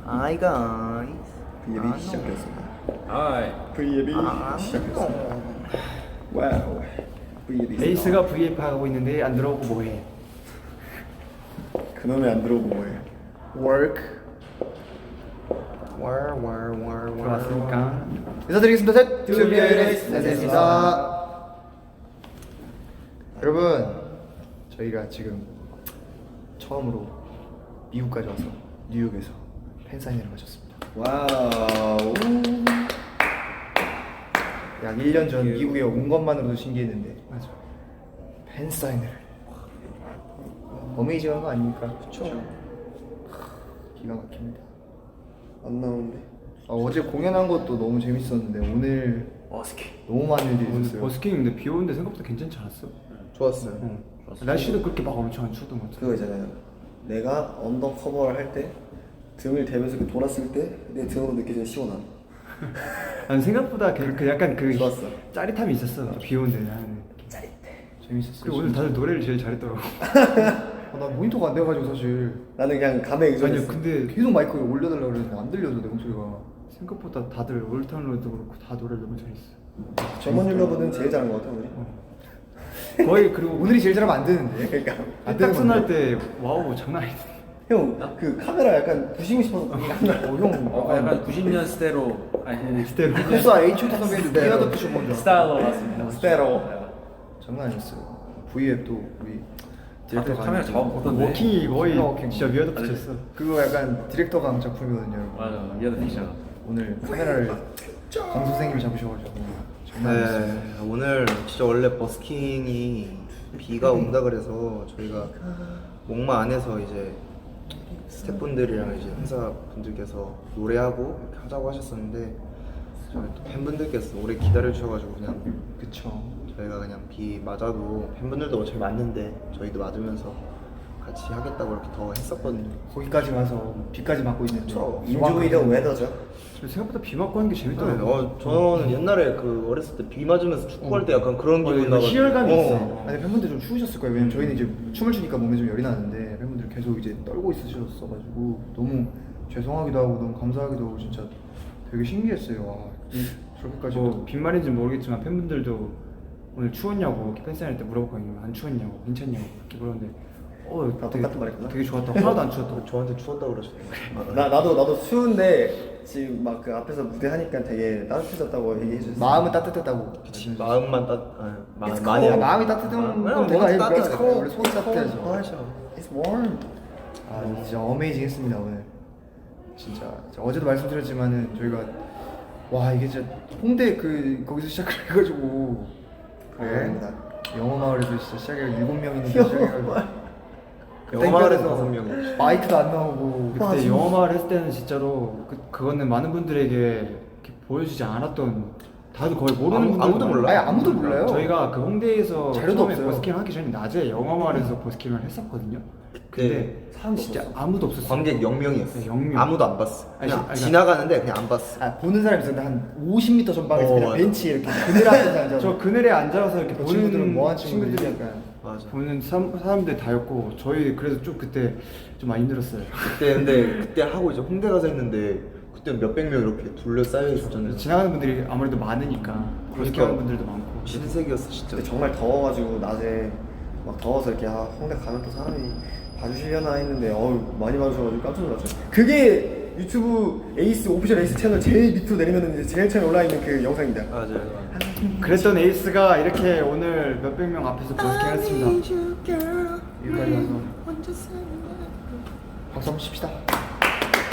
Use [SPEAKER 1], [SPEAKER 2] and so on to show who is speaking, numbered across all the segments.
[SPEAKER 1] Hi guys.
[SPEAKER 2] V앱이 시작됐습니다.
[SPEAKER 3] 하이.
[SPEAKER 2] V앱이 시작됐습니다. 와우. V앱이
[SPEAKER 4] 에이스가 V앱 하고 있는데 안 들어오고 뭐해?
[SPEAKER 2] 그놈이 안 들어오고 뭐해?
[SPEAKER 4] Work 들어왔으니까 인사드리겠습니다. 셋! 투비아이레스 안녕하십니까. 여러분, 저희가 지금 처음으로 미국까지 와서 뉴욕에서 팬사인회를 마쳤습니다.
[SPEAKER 2] 와우.
[SPEAKER 4] 약 1년 전 미국에 온 것만으로도 신기했는데 맞아. 팬사인회를 어메이징한 거 아닙니까?
[SPEAKER 2] 그쵸.
[SPEAKER 4] 기가 막힙니다.
[SPEAKER 2] 안 나오는데.
[SPEAKER 4] 어제 공연한 것도 너무 재밌었는데 오늘 너무 많은 일들이 있었어요.
[SPEAKER 5] 버스킹인데 비 오는데 생각보다 괜찮지 않았어?
[SPEAKER 2] 좋았어요.
[SPEAKER 5] 날씨도 그렇게 막 엄청 안 추웠던 것 같아.
[SPEAKER 2] 그거 있잖아요. 내가 언더커버를 할 때 등을 대면서 이렇게 돌았을 때 내 등으로 느껴지는 시원함.
[SPEAKER 5] 난 생각보다 그 약간 그
[SPEAKER 2] 좋았어.
[SPEAKER 5] 짜릿함이 있었어. 비 오는데 나는
[SPEAKER 2] 짜릿해.
[SPEAKER 4] 재밌었어요.
[SPEAKER 5] 그리고 오늘 다들 노래를 제일 잘했더라고.
[SPEAKER 4] 나 모니터가 안 돼가지고 사실
[SPEAKER 2] 나는 그냥 감에 의존했어.
[SPEAKER 5] 아니요 근데
[SPEAKER 4] 계속 마이크에 올려달라고 그랬는데 안 들려줘 내 목소리가.
[SPEAKER 5] 생각보다 다들 올타운 로드도 그렇고 다 노래를 너무 잘했어.
[SPEAKER 2] 저번 율러분은 제일 잘한 것 같아 우리.
[SPEAKER 5] 거의 그리고
[SPEAKER 4] 오늘이 제일 잘하면 안 되는데.
[SPEAKER 2] 그러니까
[SPEAKER 4] 안 되는
[SPEAKER 5] 딱
[SPEAKER 4] 건데.
[SPEAKER 5] 할때 와우 장난 아니야.
[SPEAKER 2] 형 그 카메라 약간 부시고 싶어서
[SPEAKER 4] 형
[SPEAKER 3] 약간 90년 스테로 아니
[SPEAKER 5] 스테로.
[SPEAKER 4] 코스와 H.O.T 선배님도 피아노 피쇼 먼저.
[SPEAKER 3] 스타일로 왔습니다.
[SPEAKER 2] 스테로.
[SPEAKER 4] 장난 아니었어요. V앱도 우리 디렉터가
[SPEAKER 3] 카메라
[SPEAKER 4] 아니고
[SPEAKER 3] 작업 보던데.
[SPEAKER 5] 워킹이 거의
[SPEAKER 4] 워킹.
[SPEAKER 5] 진짜 위아더 붙였어.
[SPEAKER 4] 그거 약간 디렉터 강 작품이거든요. 여러분.
[SPEAKER 3] 맞아 미아드 픽션.
[SPEAKER 4] 오늘 카메라를 강 선생님이 잡으셔가지고 장난 아니었어요.
[SPEAKER 1] 네, 오늘 진짜 원래 버스킹이 비가 온다 그래서 저희가 목마 안에서 이제 스태프분들이랑 이제 회사분들께서 노래하고 이렇게 하자고 하셨었는데 저희 또 팬분들께서 오래 기다려 주셔가지고 그냥
[SPEAKER 4] 그쵸.
[SPEAKER 1] 저희가 그냥 비 맞아도 팬분들도 어차피 맞는데 저희도 맞으면서 같이 하겠다고 이렇게 더 했었거든요.
[SPEAKER 4] 거기까지 와서 비까지 맞고 있는데.
[SPEAKER 2] 인조이 더 웨더죠.
[SPEAKER 5] 생각보다 비 맞고 하는 게 재밌더라고.
[SPEAKER 1] 저는 옛날에 그 어렸을 때 비 맞으면서 축구할 때 약간 그런 기분
[SPEAKER 5] 이거
[SPEAKER 1] 나가지고
[SPEAKER 5] 희열감이 있어.
[SPEAKER 4] 아니 팬분들 좀 추우셨을 거예요. 왜냐면 저희는 이제 춤을 추니까 몸에 좀 열이 나는데 팬분들 계속 이제 떨고 있으셨어가지고 너무 죄송하기도 하고 너무 감사하기도 하고 진짜 되게 신기했어요. 와, 저렇게까지
[SPEAKER 5] 뭐 빈말인지 모르겠지만 팬분들도 오늘 추웠냐고 이렇게 팬사인회 때 물어봤거든요. 안 추웠냐고, 괜찮냐고 이렇게 물었는데
[SPEAKER 2] 다 똑같은 말했구나.
[SPEAKER 5] 되게 좋았다고. 하나도 안 추웠다고.
[SPEAKER 1] 저한테 추웠다고 그러셨어요.
[SPEAKER 2] 나도 추운데 지금 막 그 앞에서 무대 하니까 되게 따뜻해졌다고 얘기해 주셨어.
[SPEAKER 4] 마음은 따뜻했다고.
[SPEAKER 1] 마음만
[SPEAKER 2] It's
[SPEAKER 1] 많이
[SPEAKER 2] cold.
[SPEAKER 4] 마음이 따뜻한 건
[SPEAKER 1] 그냥
[SPEAKER 4] 내가
[SPEAKER 1] 몸이
[SPEAKER 4] 알고
[SPEAKER 1] 따뜻해.
[SPEAKER 4] 있어요. 원래 손이 따뜻해서.
[SPEAKER 2] It's warm.
[SPEAKER 4] 아 진짜 어메이징했습니다 오늘. 진짜 어제도 말씀드렸지만은 저희가 와 이게 진짜 홍대 그 거기서 시작을 해가지고
[SPEAKER 2] 감사합니다.
[SPEAKER 4] 영어 마을에서 진짜 시작해서 7명이는데 시작해가지고
[SPEAKER 1] 영어 마을에서 5명이.
[SPEAKER 4] 마이크도 안 나오고
[SPEAKER 5] 그때 영어 마을 했을 때는 진짜로 그거는 많은 분들에게 이렇게 보여주지 않았던 다들 거의 모르는 분들
[SPEAKER 1] 아무도 몰라요.
[SPEAKER 4] 아니 아무도 몰라요.
[SPEAKER 5] 저희가 그 홍대에서
[SPEAKER 4] 자료도
[SPEAKER 5] 처음에
[SPEAKER 4] 없어요.
[SPEAKER 5] 버스킹 하기 전에 낮에 영어 마을에서 버스킹을 했었거든요. 근데 사람 진짜 아무도 없었어.
[SPEAKER 1] 관객 0명이었어.
[SPEAKER 5] 네, 0명.
[SPEAKER 1] 아무도 안 봤어.
[SPEAKER 5] 아니,
[SPEAKER 1] 그냥
[SPEAKER 5] 아니,
[SPEAKER 1] 지나가는데 그냥 안 봤어.
[SPEAKER 4] 아, 보는 사람이 있었는데 한 50m 전방에서
[SPEAKER 1] 어,
[SPEAKER 4] 그냥
[SPEAKER 1] 맞아.
[SPEAKER 4] 벤치에 이렇게 그늘 앞에서 앉아서
[SPEAKER 5] 저 그늘에 앉아서 이렇게
[SPEAKER 4] 그
[SPEAKER 5] 보는
[SPEAKER 4] 친구들은 뭐한
[SPEAKER 5] 친구들이
[SPEAKER 4] 친구들이 약간
[SPEAKER 1] 맞아.
[SPEAKER 5] 보는 사람들 다였고 저희 그래서 좀 그때 좀 많이 힘들었어요.
[SPEAKER 1] 그때 하고 이제 홍대 가서 했는데 그때 몇백 명 이렇게 둘러싸여 있었잖아요.
[SPEAKER 5] 지나가는 분들이 아무래도 많으니까 버스킹 하는 분들도 많고.
[SPEAKER 1] 신세계였어 진짜.
[SPEAKER 2] 근데 정말 더워가지고 낮에 막 더워서 이렇게 홍대 가면 또 사람이 봐주시려나 했는데 많이 봐주셔가지고 깜짝 놀랐죠. 그게 유튜브 에이스 오피셜 에이스 채널 제일 밑으로 내리면 이제 제일 처음에 올라 있는 그 영상입니다.
[SPEAKER 1] 맞아요.
[SPEAKER 5] 그랬던 에이스가 이렇게 오늘 몇백 명 앞에서 버스킹 했습니다. 여기까지 와서
[SPEAKER 4] 박수 한번 칩시다.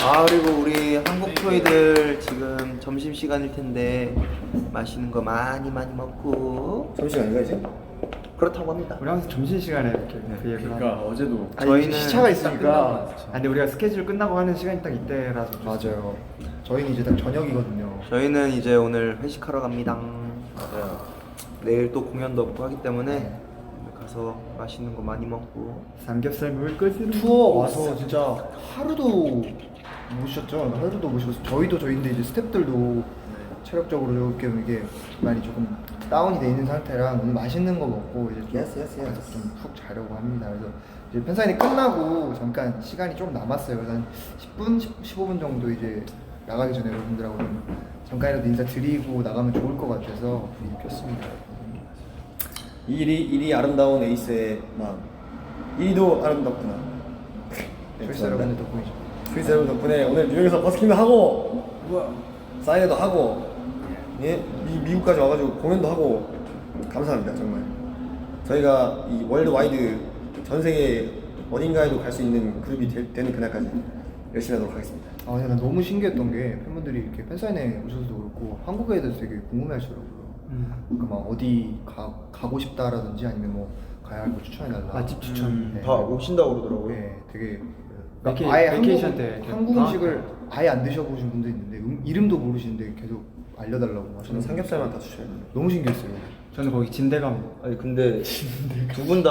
[SPEAKER 1] 아 그리고 우리 한국 토이들 지금 점심 시간일 텐데 맛있는 거 많이 먹고
[SPEAKER 2] 점심시간인가 이제?
[SPEAKER 1] 그렇다고 합니다.
[SPEAKER 5] 우리 항상 점심시간에 이렇게 그 얘기를
[SPEAKER 3] 그러니까
[SPEAKER 5] 하고.
[SPEAKER 3] 어제도
[SPEAKER 4] 아니
[SPEAKER 1] 저희는
[SPEAKER 4] 시차가 있으니까
[SPEAKER 5] 아, 근데 우리가 스케줄 끝나고 하는 시간이 딱 이때라서 좀
[SPEAKER 4] 맞아요. 저희는 이제 딱 저녁이거든요.
[SPEAKER 1] 저희는 이제 오늘 회식하러 갑니다.
[SPEAKER 3] 맞아요.
[SPEAKER 1] 내일 또 공연도 없고 하기 때문에 가서 맛있는 거 많이 먹고
[SPEAKER 5] 삼겹살 먹을 것은
[SPEAKER 4] 투어 와서 진짜 하루도 못 쉬었죠. 하루도 못 쉬었어요. 저희도 저희인데 이제 스태프들도 체력적으로 이렇게 이게 많이 조금 다운이 돼 있는 상태라 오늘 맛있는 거 먹고 이제 좀
[SPEAKER 2] Yes, yes, yes.
[SPEAKER 4] 좀 푹 자려고 합니다. 그래서 이제 팬사인회 끝나고 잠깐 시간이 좀 남았어요. 그래서 한 10분, 15분 정도 이제 나가기 전에 여러분들하고 좀 잠깐이라도 인사드리고 나가면 좋을 것 같아서 미리 켰습니다.
[SPEAKER 2] 일이 아름다운 에이스의 마음. 일도 아름답구나.
[SPEAKER 4] 초이스 여러분들 덕분이죠.
[SPEAKER 2] 초이스 여러분 덕분에 오늘 뉴욕에서 버스킹도 하고 사인회도 하고 예? 미국까지 와가지고 공연도 하고 감사합니다 정말. 저희가 이 월드와이드 전 세계 어딘가에도 갈 수 있는 그룹이 되는 그날까지 열심히 하도록 하겠습니다.
[SPEAKER 4] 아, 근데 난 너무 신기했던 게 팬분들이 이렇게 팬사인회 오셔서도 그렇고 한국에 대해서 되게 궁금해하시더라고요. 그러니까 막 어디 가고 싶다라든지 아니면 뭐 가야 할 거 추천해달라.
[SPEAKER 5] 맛집 추천.
[SPEAKER 4] 네.
[SPEAKER 1] 다 오신다고 그러더라고요.
[SPEAKER 4] 네, 되게
[SPEAKER 5] 베케이션
[SPEAKER 4] 한국,
[SPEAKER 5] 때 이렇게
[SPEAKER 4] 한국
[SPEAKER 5] 방학
[SPEAKER 4] 음식을 아예 안 드셔보신 분도 있는데 이름도 모르시는데 계속 알려달라고
[SPEAKER 2] 저는
[SPEAKER 4] 하시는
[SPEAKER 2] 삼겹살만 다 추천해요.
[SPEAKER 4] 너무 신기했어요.
[SPEAKER 5] 저는 거기 진대감.
[SPEAKER 1] 아니 근데 두 분 다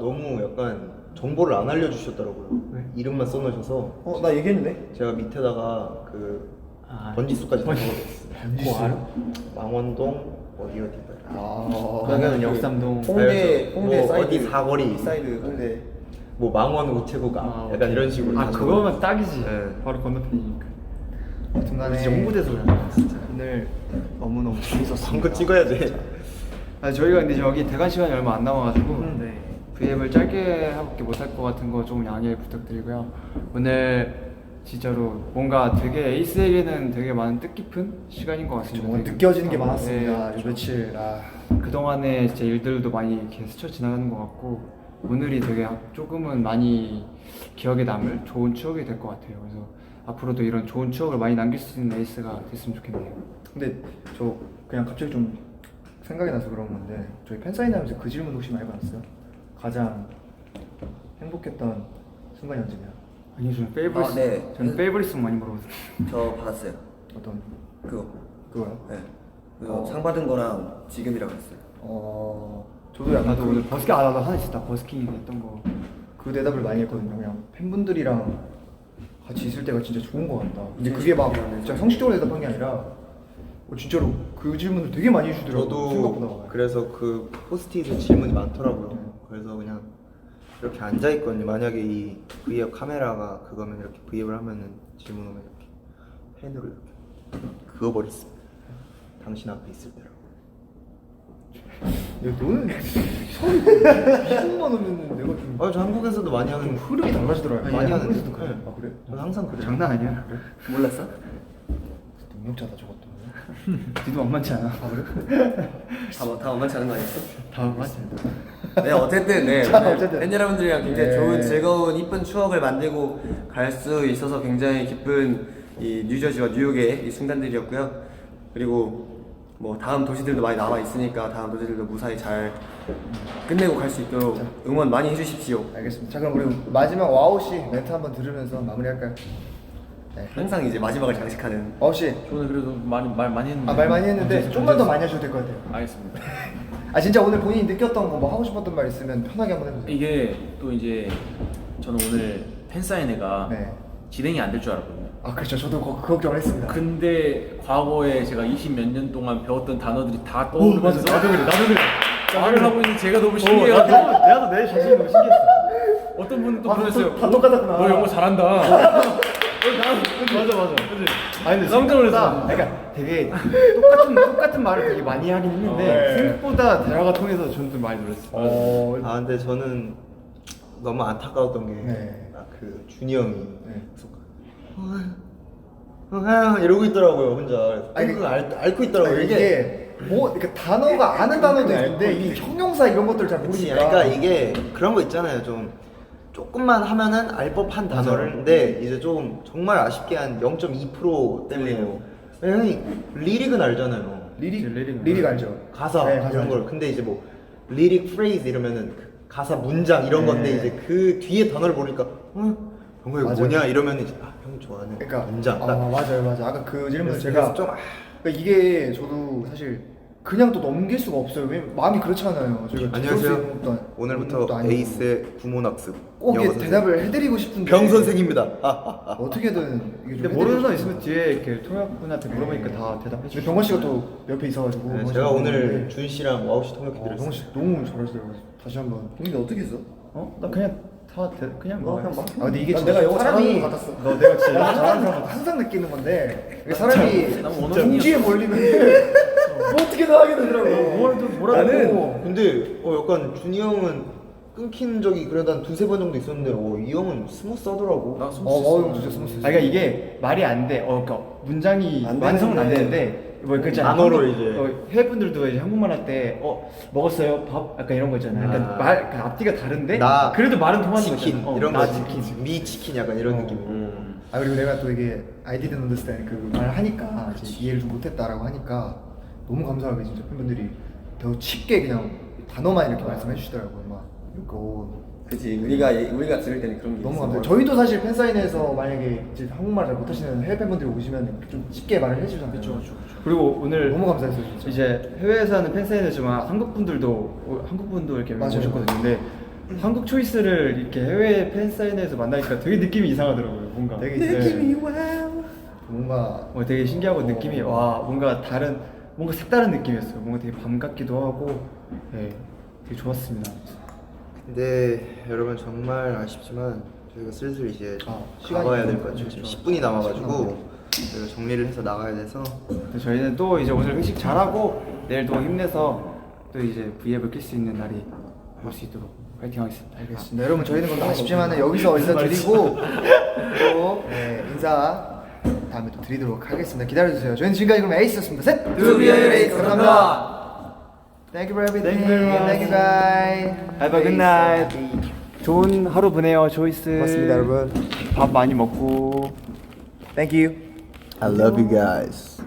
[SPEAKER 1] 너무 약간 정보를 안 알려주셨더라고요.
[SPEAKER 5] 왜?
[SPEAKER 1] 이름만 써놓으셔서
[SPEAKER 2] 나 얘기했는데?
[SPEAKER 1] 제가 밑에다가 그
[SPEAKER 5] 아,
[SPEAKER 1] 번지수까지 다 적어뒀어요.
[SPEAKER 5] 뭐 알아?
[SPEAKER 1] 망원동 어디다.
[SPEAKER 5] 거기는 역삼동.
[SPEAKER 2] 홍대
[SPEAKER 1] 뭐
[SPEAKER 2] 사이드
[SPEAKER 1] 어디 사거리
[SPEAKER 2] 사이드 홍대.
[SPEAKER 1] 뭐 망원 우체국 앞
[SPEAKER 5] 아,
[SPEAKER 1] 약간 이런 식으로.
[SPEAKER 5] 아
[SPEAKER 1] 다
[SPEAKER 5] 그거면 딱이지.
[SPEAKER 1] 네.
[SPEAKER 5] 바로 건너편이니까.
[SPEAKER 4] 하여튼간에
[SPEAKER 5] 진짜 홍보대서 그래. 진짜.
[SPEAKER 4] 오늘 너무너무 재밌었습니다.
[SPEAKER 1] 광고 찍어야 돼.
[SPEAKER 5] 아 저희가 근데 저기 대관 시간이 얼마 안 남아가지고
[SPEAKER 3] 네.
[SPEAKER 5] V앱을 짧게 하밖에 못할 것 같은 거 좀 양해 부탁드리고요. 오늘 진짜로 뭔가 되게 에이스에게는 되게 많은 뜻깊은 시간인 것 같습니다.
[SPEAKER 4] 정말
[SPEAKER 5] 되게
[SPEAKER 4] 느껴지는 게
[SPEAKER 5] 네,
[SPEAKER 4] 많았습니다. 이 며칠
[SPEAKER 5] 그동안에 진짜 일들도 많이 이렇게 스쳐 지나가는 것 같고 오늘이 되게 조금은 많이 기억에 남을 좋은 추억이 될 것 같아요. 그래서 앞으로도 이런 좋은 추억을 많이 남길 수 있는 에이스가 됐으면 좋겠네요.
[SPEAKER 4] 근데 저 그냥 갑자기 좀 생각이 나서 그런 건데 저희 팬사인 하면서 그 질문 혹시 많이 받았어요? 가장 행복했던 순간이 언제냐?
[SPEAKER 5] 아니요, 저는 페이버리스,
[SPEAKER 2] 네.
[SPEAKER 5] 저는 페이버리스 많이 물어봤어요.
[SPEAKER 2] 저 받았어요.
[SPEAKER 4] 어떤
[SPEAKER 2] 그거.
[SPEAKER 4] 그거요?
[SPEAKER 2] 네. 상 받은 거랑 지금이라고 했어요.
[SPEAKER 4] 저도 약간
[SPEAKER 5] 나도 오늘 버스킹 나도 하나 있었다. 버스킹 했던 거.
[SPEAKER 4] 그 대답을 많이 했거든요. 그냥 팬분들이랑 같이 있을 때가 진짜 좋은 것 같다. 근데 그게 막 진짜 형식적으로 대답한 게 아니라 진짜로 그 질문을 되게 많이 해주더라고요.
[SPEAKER 1] 저도
[SPEAKER 4] 생각보다.
[SPEAKER 1] 그래서 그 포스트잇에 질문이 많더라고요. 그래서 그냥 이렇게 앉아 있거든요. 만약에 이 V앱 카메라가 그거면 이렇게 V앱을 하면은 질문 오면 이렇게 펜으로 이렇게 그어버렸습니다. 당신 앞에 있을 때라고.
[SPEAKER 4] 야, 너는 처음에 미국만 오면은 내가 좀
[SPEAKER 1] 저 한국에서도 많이 하는
[SPEAKER 4] 흐름이 달라지더라고요.
[SPEAKER 1] 많이 하는
[SPEAKER 4] 한국에서도
[SPEAKER 1] 그래.
[SPEAKER 4] 그래. 아 그래?
[SPEAKER 1] 저는 항상 그래요.
[SPEAKER 5] 장난 아니야.
[SPEAKER 2] 몰랐어?
[SPEAKER 4] 능력자다 저것도.
[SPEAKER 5] 니도 만만치 않아.
[SPEAKER 2] 다 만만치 않은 거 아니었어?
[SPEAKER 5] 다 만만치 않아.
[SPEAKER 2] 네 어쨌든 네
[SPEAKER 4] 자,
[SPEAKER 2] 오늘
[SPEAKER 4] 어쨌든.
[SPEAKER 2] 팬 여러분들이랑 굉장히
[SPEAKER 4] 네.
[SPEAKER 2] 좋은 즐거운 이쁜 추억을 만들고 갈 수 있어서 굉장히 기쁜 이 뉴저지와 뉴욕의 이 순간들이었고요. 그리고 뭐 다음 도시들도 많이 남아 있으니까 다음 도시들도 무사히 잘 끝내고 갈 수 있도록 응원 많이 해주십시오.
[SPEAKER 4] 알겠습니다. 자 그럼 우리 마지막 와우 씨 멘트 한번 들으면서 마무리할까요? 네.
[SPEAKER 2] 항상 이제 마지막을 장식하는
[SPEAKER 4] 와우 씨.
[SPEAKER 3] 저는 그래도 말 많이 했는데.
[SPEAKER 4] 말 많이 했는데 좀만 더 많이 하셔도 될 것 같아요.
[SPEAKER 3] 알겠습니다.
[SPEAKER 4] 진짜 오늘 본인이 느꼈던 거 뭐 하고 싶었던 말 있으면 편하게 한번 해보세요.
[SPEAKER 3] 이게 또 이제 저는 오늘 팬사인회가
[SPEAKER 4] 네.
[SPEAKER 3] 진행이 안 될 줄 알았거든요.
[SPEAKER 4] 그렇죠. 저도 그 걱정을 했습니다.
[SPEAKER 3] 근데 과거에 제가 20 몇 년 동안 배웠던 단어들이 다 떠오르면서
[SPEAKER 4] 나도 그래.
[SPEAKER 3] 말을 하고 있는 제가 너무 신기해가지고
[SPEAKER 5] 내가 내 자신이 너무 신기했어.
[SPEAKER 3] 어떤 분은 또
[SPEAKER 4] 다
[SPEAKER 3] 그러셨어요.
[SPEAKER 4] 똑같았구나.
[SPEAKER 3] 너 영어 잘한다.
[SPEAKER 5] 맞아. 아니 근데
[SPEAKER 3] 깜짝 놀랐어.
[SPEAKER 5] 그러니까 되게 똑같은 말을 되게 많이 하긴 했는데
[SPEAKER 4] 네.
[SPEAKER 5] 생각보다 대화가 통해서 저는 좀 많이 놀랐어요.
[SPEAKER 1] 근데 저는 너무 안타까웠던 게
[SPEAKER 4] 네.
[SPEAKER 1] 그 준이 형이
[SPEAKER 4] 네.
[SPEAKER 1] 계속 이러고 있더라고요 혼자.
[SPEAKER 4] 아니,
[SPEAKER 1] 그걸 앓고 있더라고요.
[SPEAKER 4] 이게 뭐 그러니까 단어가 아는 단어도 있는데 이 형용사 이런 것들을 잘
[SPEAKER 1] 그치,
[SPEAKER 4] 모르니까.
[SPEAKER 1] 그러니까 이게 그런 거 있잖아요. 좀 조금만 하면은 알 법한 단어를 근데 이제 좀 정말 아쉽게 한 0.2% 때문에 형이 리릭은 알잖아요.
[SPEAKER 4] 리릭 알죠?
[SPEAKER 1] 가사
[SPEAKER 4] 네,
[SPEAKER 1] 그런
[SPEAKER 4] 알죠.
[SPEAKER 1] 걸. 근데 이제 뭐 리릭 프레이즈 이러면은 그 가사 문장 이런
[SPEAKER 4] 네.
[SPEAKER 1] 건데 이제 그 뒤에 단어를 모르니까 병거 이거
[SPEAKER 4] 맞아요.
[SPEAKER 1] 뭐냐 이러면 이제 형이 좋아하는
[SPEAKER 4] 그러니까
[SPEAKER 1] 문장 딱
[SPEAKER 4] 맞아요. 아까 그 질문
[SPEAKER 1] 그래서
[SPEAKER 4] 제가
[SPEAKER 1] 좀
[SPEAKER 4] 그러니까 이게 저도 사실 그냥 또 넘길 수가 없어요. 왜냐면 마음이 그렇잖아요. 저희가
[SPEAKER 1] 안녕하세요.
[SPEAKER 4] 것도
[SPEAKER 1] 오늘부터
[SPEAKER 4] 아니고.
[SPEAKER 1] 에이스의 구몬학습
[SPEAKER 4] 꼭
[SPEAKER 1] 영어
[SPEAKER 4] 이게
[SPEAKER 1] 선생님.
[SPEAKER 4] 대답을 해드리고 싶은데
[SPEAKER 1] 병 선생입니다.
[SPEAKER 4] 어떻게든 이게 좀
[SPEAKER 5] 근데 모르는 사람
[SPEAKER 4] 해드리고
[SPEAKER 5] 있으면 뒤에 이렇게 통역분한테 물어보니까 다 대답해
[SPEAKER 4] 근데
[SPEAKER 5] 주시고.
[SPEAKER 4] 병건 씨가 또 옆에 있어가지고
[SPEAKER 1] 네,
[SPEAKER 4] 병건
[SPEAKER 1] 제가
[SPEAKER 4] 씨가
[SPEAKER 1] 오늘
[SPEAKER 4] 물어보는데
[SPEAKER 1] 준 씨랑 와우 씨 통역해
[SPEAKER 4] 병건
[SPEAKER 1] 드렸어요.
[SPEAKER 4] 씨 너무 잘하시더라고요. 다시 한번.
[SPEAKER 2] 근데 어떻게 했어?
[SPEAKER 5] 나 그냥 그냥
[SPEAKER 2] 뭐
[SPEAKER 5] 먹어요.
[SPEAKER 2] 그냥 막.
[SPEAKER 4] 아 근데 이게
[SPEAKER 2] 난
[SPEAKER 4] 진짜
[SPEAKER 2] 내가 영어 잘하는
[SPEAKER 4] 사람이
[SPEAKER 2] 것 같았어.
[SPEAKER 4] 너 내가 진짜 영어 잘하는 사람 항상 느끼는 건데 이게 사람이
[SPEAKER 3] 난 언어
[SPEAKER 4] 궁지에 몰리면 뭐 어떻게든 하게 되더라고.
[SPEAKER 5] 뭐라도
[SPEAKER 1] 나는 근데 약간 준이 형은 끊긴 적이 그래도 한 두세 번 정도 있었는데 이 형은 스무스하더라고.
[SPEAKER 3] 나
[SPEAKER 4] 형 진짜 스무스.
[SPEAKER 5] 아 그러니까 이게 말이 안 돼. 그러니까 문장이
[SPEAKER 2] 안
[SPEAKER 5] 완성은 안
[SPEAKER 2] 되는데.
[SPEAKER 5] 되는데 뭐 그잖아.
[SPEAKER 1] 단어로 이제.
[SPEAKER 5] 해외 분들도 이제 한국말 할 때 먹었어요 밥 약간 이런 거 있잖아요. 약간 말 그 앞뒤가 다른데
[SPEAKER 1] 나
[SPEAKER 5] 그래도 말은 통하는
[SPEAKER 1] 치킨
[SPEAKER 5] 거잖아.
[SPEAKER 1] 이런
[SPEAKER 5] 나
[SPEAKER 1] 거
[SPEAKER 5] 치킨.
[SPEAKER 1] 미 치킨 약간 이런 느낌.
[SPEAKER 4] 아 그리고 내가 또 이게 I didn't understand 그 말을 하니까 이제 이해를 좀 못했다라고 하니까 너무 감사하게 진짜 팬분들이 더 쉽게 그냥 단어만 이렇게 말씀해 주시더라고요. 막 이거
[SPEAKER 2] 그치 우리가 들을 때는 그런 게
[SPEAKER 4] 너무
[SPEAKER 2] 있어.
[SPEAKER 4] 감사해요. 저희도 사실 팬사인회에서 만약에 이제 한국말 잘 못하시는 해외 팬분들이 오시면 좀 쉽게 말을 해주잖아요. 그렇죠.
[SPEAKER 5] 그리고 오늘
[SPEAKER 4] 너무 감사했어요 진짜.
[SPEAKER 5] 이제 해외에서 하는 팬사인회지만 한국 분도 이렇게
[SPEAKER 4] 맞아요.
[SPEAKER 5] 오셨거든요. 근데 한국 초이스를 이렇게 해외 팬사인회에서 만나니까 되게 느낌이 이상하더라고요. 뭔가
[SPEAKER 4] 되게
[SPEAKER 5] 네.
[SPEAKER 4] 뭔가
[SPEAKER 5] 되게 신기하고 느낌이 와 뭔가 다른 뭔가 색다른 느낌이었어요. 뭔가 되게 밤 같기도 하고 네, 되게 좋았습니다.
[SPEAKER 1] 근데 여러분 정말 아쉽지만 저희가 슬슬 이제
[SPEAKER 4] 시간이
[SPEAKER 1] 가봐야 될
[SPEAKER 4] 좀-
[SPEAKER 1] 것 같아요. 지금
[SPEAKER 4] 그렇죠.
[SPEAKER 1] 10분이 남아가지고
[SPEAKER 4] 10분
[SPEAKER 1] 저희가 정리를 해서 나가야 돼서
[SPEAKER 5] 근데 저희는 또 이제 오늘 회식 잘하고 내일 또 힘내서 또 이제 V앱을 낄 수 있는 날이 올 수 있도록 파이팅 하겠습니다.
[SPEAKER 4] 알겠습니다. 여러분 저희는 그럼 아쉽지만 여기서 인사드리고 또 인사 다음에 또 드리도록 하겠습니다. 기다려주세요. 저희는 지금까지 그럼 에이스였습니다. 셋!
[SPEAKER 2] 에이스,
[SPEAKER 4] 감사합니다. Thank you for everything.
[SPEAKER 5] Thank you very much.
[SPEAKER 4] Thank you guys.
[SPEAKER 5] Have a good night. 좋은 하루 보내요, 조이스.
[SPEAKER 4] 고맙습니다, 여러분.
[SPEAKER 5] 밥 많이 먹고.
[SPEAKER 4] Thank you.
[SPEAKER 1] I love you guys.